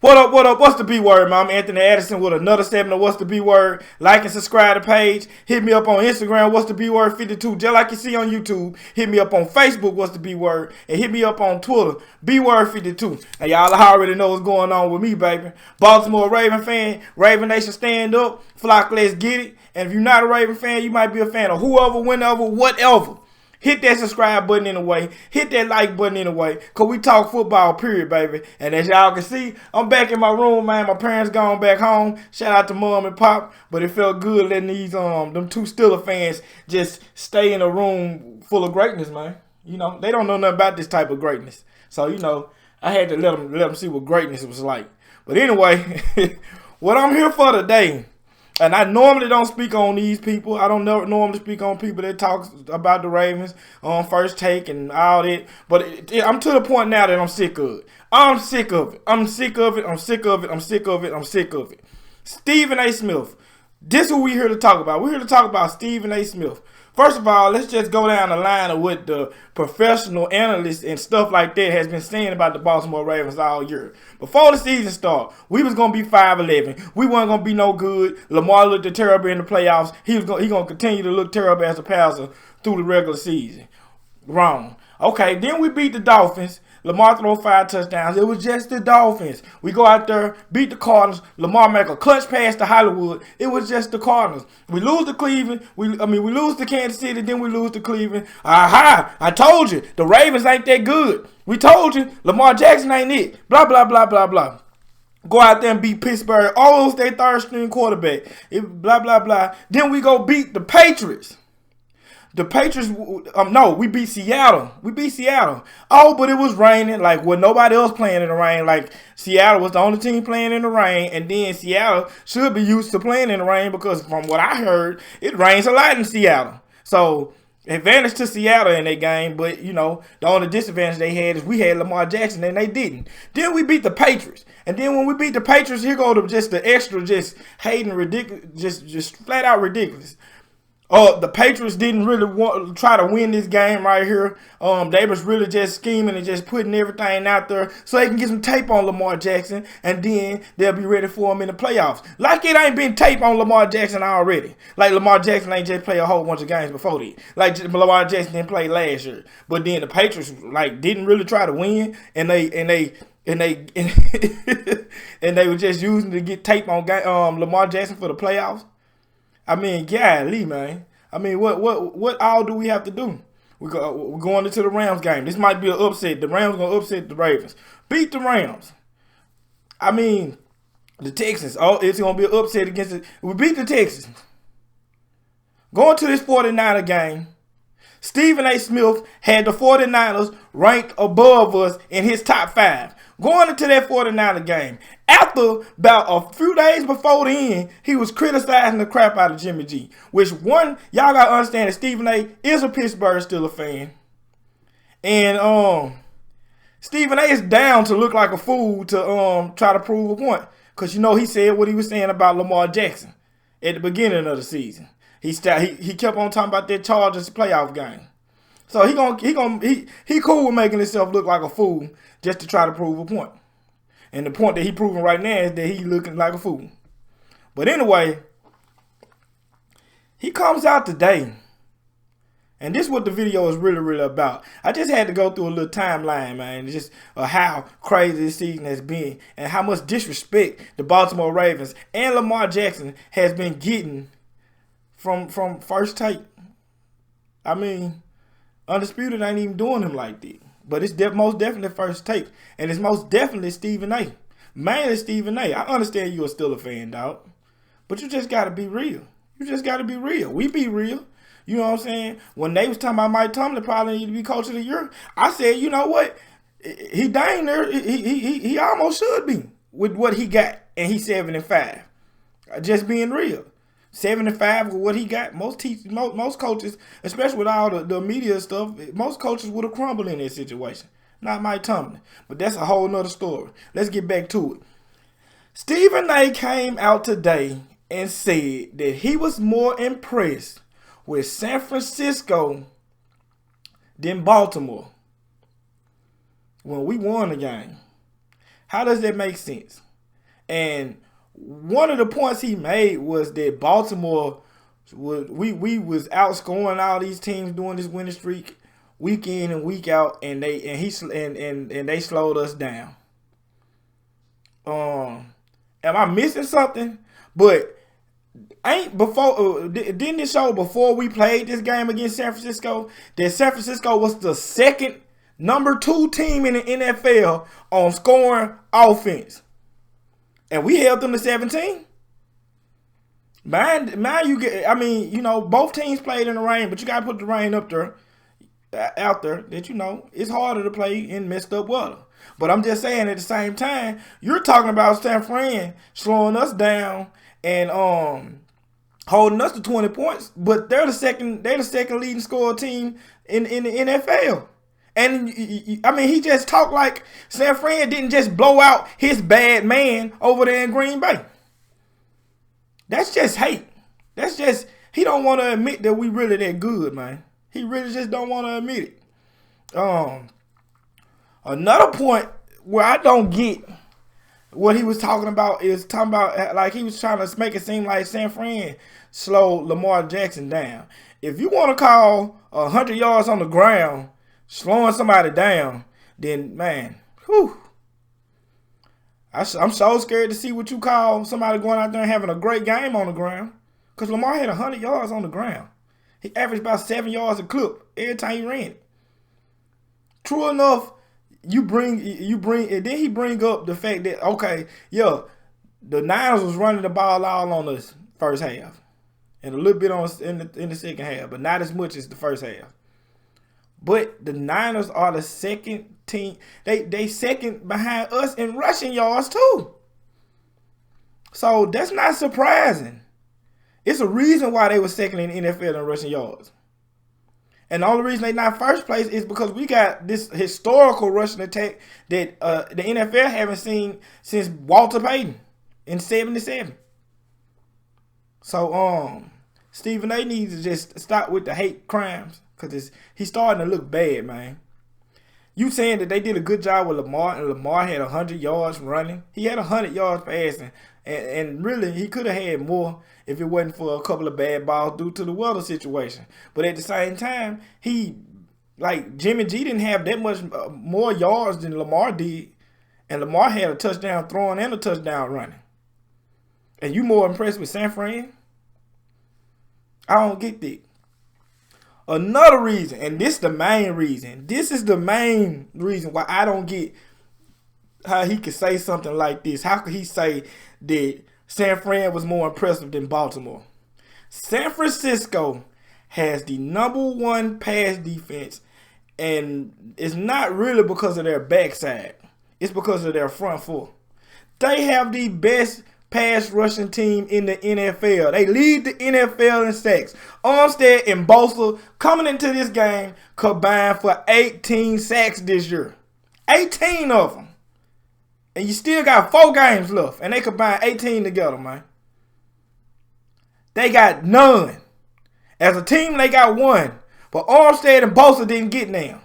What up, what up? What's the B word, man? I'm Anthony Addison with another segment of What's the B word. Like and subscribe to the page. Hit me up on Instagram, What's the B word 52, just like you see on YouTube. Hit me up on Facebook, What's the B word, and hit me up on Twitter, B word 52. And y'all already know what's going on with me, baby. Baltimore Raven fan, Raven Nation stand up, flock, let's get it. And if you're not a Raven fan, you might be a fan of whoever, whenever, whatever. Hit that subscribe button anyway. Hit that like button anyway. Because we talk football, period, baby. And as y'all can see, I'm back in my room, man. My parents gone back home. Shout out to Mom and Pop. But it felt good letting these them two Steelers fans just stay in a room full of greatness, man. You know, they don't know nothing about this type of greatness. So, you know, I had to let them see what greatness was like. But anyway, what I'm here for today, and I normally don't speak on these people. I don't normally speak on people that talk about the Ravens on First Take and all that. But I'm to the point now that I'm sick of it. I'm sick of it. I'm sick of it. I'm sick of it. I'm sick of it. I'm sick of it. Stephen A. Smith. This is who we're here to talk about. We're here to talk about Stephen A. Smith. First of all, let's just go down the line of what the professional analysts and stuff like that has been saying about the Baltimore Ravens all year. Before the season started, we was going to be 5-11. We weren't going to be no good. Lamar looked terrible in the playoffs. He going to continue to look terrible as a passer through the regular season. Wrong. Okay, then we beat the Dolphins. Lamar throw 5 touchdowns. It was just the Dolphins. We go out there, beat the Cardinals. Lamar make a clutch pass to Hollywood. It was just the Cardinals. We lose to Cleveland. We lose to Kansas City, then we lose to Cleveland. Aha! I told you, the Ravens ain't that good. We told you, Lamar Jackson ain't it. Blah, blah, blah, blah, blah. Go out there and beat Pittsburgh. Almost their third-string quarterback. Blah, blah, blah. Then we go beat the Patriots. The Patriots, no, we beat Seattle. We beat Seattle. Oh, but it was raining. Like, with nobody else playing in the rain. Like, Seattle was the only team playing in the rain. And then Seattle should be used to playing in the rain because from what I heard, it rains a lot in Seattle. So, advantage to Seattle in that game. But, you know, the only disadvantage they had is we had Lamar Jackson and they didn't. Then we beat the Patriots. And then when we beat the Patriots, here go to just the extra, just hating ridiculous, just flat out ridiculous. The Patriots didn't really try to win this game right here. They was really just scheming and just putting everything out there so they can get some tape on Lamar Jackson, and then they'll be ready for him in the playoffs. Like it ain't been tape on Lamar Jackson already. Like Lamar Jackson ain't just play a whole bunch of games before that. Like Lamar Jackson didn't play last year, but then the Patriots like didn't really try to win, and they were just using to get tape on Lamar Jackson for the playoffs. I mean, golly, man. I mean, what all do we have to do? We're going into the Rams game. This might be an upset. The Rams going to upset the Ravens. Beat the Rams. I mean, the Texans. Oh, it's going to be an upset against it. We beat the Texans. Going to this 49er game, Stephen A. Smith had the 49ers ranked above us in his top 5. Going into that 49er game, after about a few days before the end, he was criticizing the crap out of Jimmy G. Which one, y'all got to understand that Stephen A. is a Pittsburgh Steelers fan. And Stephen A. is down to look like a fool to try to prove a point. Because, you know, he said what he was saying about Lamar Jackson at the beginning of the season. He kept on talking about that Chargers playoff game. So he cool with making himself look like a fool just to try to prove a point. And the point that he proving right now is that he looking like a fool. But anyway, he comes out today. And this is what the video is really, really about. I just had to go through a little timeline, man. Just how crazy this season has been. And how much disrespect the Baltimore Ravens and Lamar Jackson has been getting from First Take. I mean, Undisputed ain't even doing him like that. But it's most definitely First Take. And it's most definitely Stephen A. Mainly Stephen A. I understand you're still a fan, dog. But you just got to be real. You just got to be real. We be real. You know what I'm saying? When they was talking about Mike Tomlin probably need to be coach of the year, I said, you know what? He dang there. He almost should be with what he got. And he's 7-5. Just being real. 7-5 with what he got. Most coaches, especially with all the media stuff, most coaches would have crumbled in that situation. Not Mike Tomlin. But that's a whole nother story. Let's get back to it. Stephen A. came out today and said that he was more impressed with San Francisco than Baltimore when we won the game. How does that make sense? And one of the points he made was that Baltimore we was outscoring all these teams during this winning streak week in and week out, and they slowed us down. Am I missing something? But didn't it show before we played this game against San Francisco that San Francisco was the second number 2 team in the NFL on scoring offense, and we held them to 17. Man, both teams played in the rain, but you gotta put the rain out there that it's harder to play in messed up weather. But I'm just saying, at the same time, you're talking about San Fran slowing us down and holding us to 20 points, but they're the second leading scorer team in the NFL. And he just talked like San Fran didn't just blow out his bad man over there in Green Bay. That's just hate. That's just, he don't want to admit that we really that good, man. He really just don't want to admit it. Another point where I don't get what he was talking about is like he was trying to make it seem like San Fran slowed Lamar Jackson down. If you want to call 100 yards on the ground slowing somebody down, then man, whew. I'm so scared to see what you call somebody going out there and having a great game on the ground. Because Lamar had 100 yards on the ground. He averaged about 7 yards a clip every time he ran it. True enough, you bring, and then he bring up the fact that, okay, yeah, the Niners was running the ball all on us first half. And a little bit in the second half, but not as much as the first half. But the Niners are the second team. They second behind us in rushing yards too. So that's not surprising. It's a reason why they were second in the NFL in rushing yards. And the only reason they not first place is because we got this historical rushing attack that the NFL haven't seen since Walter Payton in '77. So Stephen A needs to just stop with the hate crimes. Because he's starting to look bad, man. You saying that they did a good job with Lamar, and Lamar had 100 yards running. He had 100 yards passing. And really, he could have had more if it wasn't for a couple of bad balls due to the weather situation. But at the same time, Jimmy G didn't have that much more yards than Lamar did. And Lamar had a touchdown throwing and a touchdown running. And you more impressed with San Fran? I don't get that. Another reason, and this is the main reason why I don't get how he could say something like this. How could he say that San Fran was more impressive than Baltimore? San Francisco has the #1 pass defense, and it's not really because of their backside. It's because of their front four. They have the best pass rushing team in the NFL. They lead the NFL in sacks. Armstead and Bosa coming into this game combined for 18 sacks this year. 18 of them. And you still got 4 games left. And they combined 18 together, man. They got none. As a team, they got 1. But Armstead and Bosa didn't get now.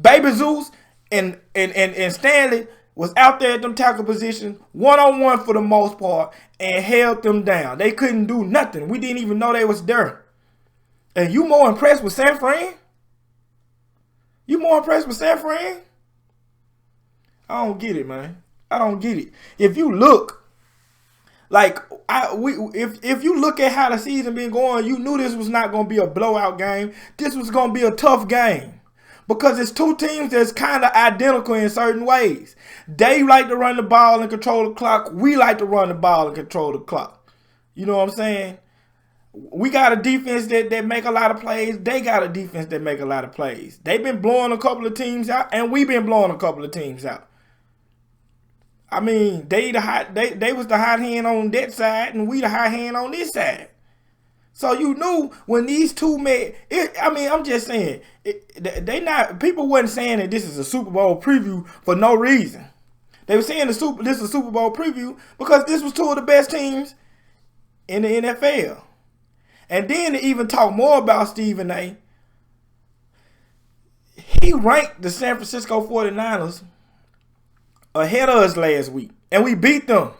Baby Zeus and Stanley was out there at them tackle position, one-on-one for the most part, and held them down. They couldn't do nothing. We didn't even know they was there. And you more impressed with San Fran? You more impressed with San Fran? I don't get it, man. I don't get it. If you look, if you look at how the season been going, you knew this was not going to be a blowout game. This was going to be a tough game. Because it's 2 teams that's kind of identical in certain ways. They like to run the ball and control the clock. We like to run the ball and control the clock. You know what I'm saying? We got a defense that make a lot of plays. They got a defense that make a lot of plays. They've been blowing a couple of teams out, and we've been blowing a couple of teams out. I mean, they was the hot hand on that side, and we the hot hand on this side. So you knew when these two met. I'm just saying, people wasn't saying that this is a Super Bowl preview for no reason. They were saying this is a Super Bowl preview because this was 2 of the best teams in the NFL. And then to even talk more about Stephen A., he ranked the San Francisco 49ers ahead of us last week. and we beat them.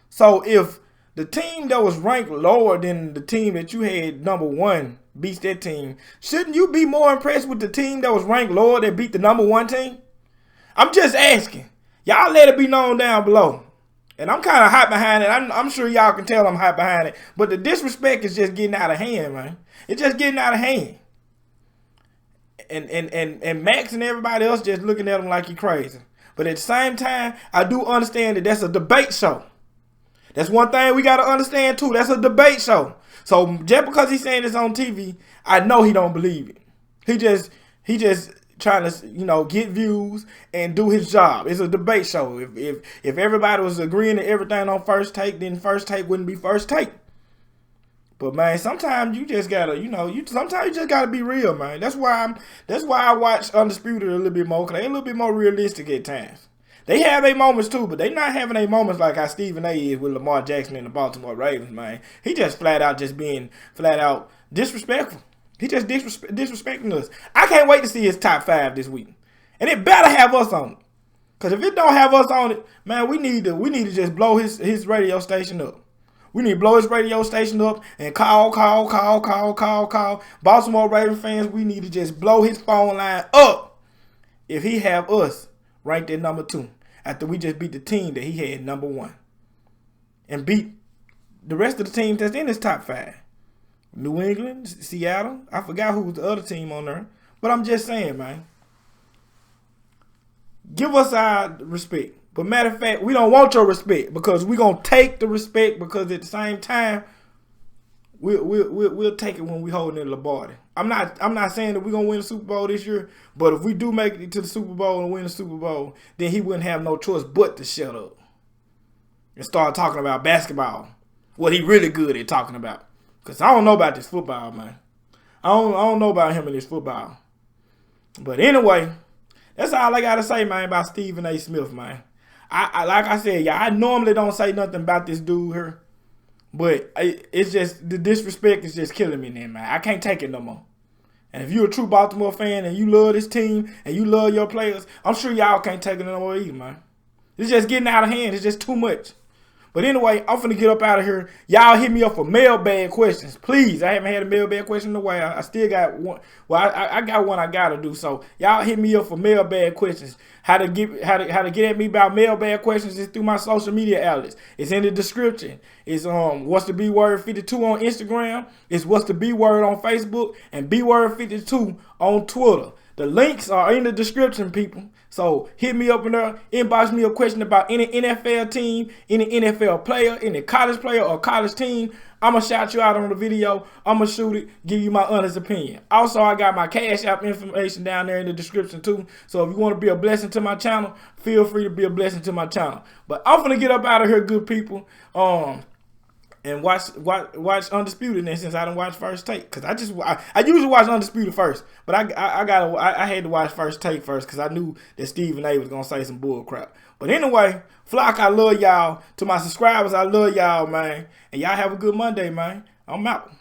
So if the team that was ranked lower than the team that you had number one beats that team, shouldn't you be more impressed with the team that was ranked lower that beat the number one team? I'm just asking. Y'all let it be known down below. And I'm kind of hot behind it. I'm sure y'all can tell I'm hot behind it. But the disrespect is just getting out of hand, man. It's just getting out of hand. And Max and everybody else just looking at him like he crazy. But at the same time, I do understand that that's a debate show. That's one thing we got to understand too. That's a debate show. So just because he's saying this on TV, I know he don't believe it. He just trying to, get views and do his job. It's a debate show. If everybody was agreeing to everything on First Take, then First Take wouldn't be First Take. But man, sometimes you just gotta, sometimes you just gotta be real, man. That's why I watch Undisputed a little bit more, because they a little bit more realistic at times. They have their moments too, but they not having their moments like how Stephen A is with Lamar Jackson and the Baltimore Ravens, man. He just flat out being disrespectful. He just disrespecting us. I can't wait to see his top 5 this week. And it better have us on it. Because if it don't have us on it, man, we need to just blow his radio station up. We need to blow his radio station up and call. Baltimore Ravens fans, we need to just blow his phone line up if he have us ranked at number 2 after we just beat the team that he had number 1 and beat the rest of the teams that's in his top 5. New England, Seattle. I forgot who was the other team on there. But I'm just saying, man. Give us our respect. But matter of fact, we don't want your respect, because we're going to take the respect, because at the same time, we'll take it when we holding it in Lombardi. I'm not saying that we're going to win the Super Bowl this year, but if we do make it to the Super Bowl and win the Super Bowl, then he wouldn't have no choice but to shut up and start talking about basketball, what he really good at talking about. Because I don't know about this football, man. I don't know about him and this football. But anyway, that's all I got to say, man, about Stephen A. Smith, man. I like I said, I normally don't say nothing about this dude here. But it's just, the disrespect is just killing me now, man. I can't take it no more. And if you're a true Baltimore fan and you love this team and you love your players, I'm sure y'all can't take it no more either, man. It's just getting out of hand. It's just too much. But anyway, I'm finna get up out of here. Y'all hit me up for mailbag questions. Please, I haven't had a mailbag question in a while. I still got one. Well, I got one I gotta do. So y'all hit me up for mailbag questions. How to get at me about mailbag questions is through my social media outlets. It's in the description. It's what's the B word 52 on Instagram. It's what's the B word on Facebook, and B word 52 on Twitter. The links are in the description, people. So hit me up in there, inbox me a question about any NFL team, any NFL player, any college player or college team. I'm going to shout you out on the video. I'm going to shoot it, give you my honest opinion. Also, I got my Cash App information down there in the description too. So if you want to be a blessing to my channel, feel free to be a blessing to my channel. But I'm going to get up out of here, good people. And watch Undisputed then, since I didn't watch First Take, because I usually watch Undisputed first, but I had to watch First Take first because I knew that Stephen A was gonna say some bull crap. But anyway, Flock, I love y'all. To my subscribers, I love y'all, man. And y'all have a good Monday, man. I'm out.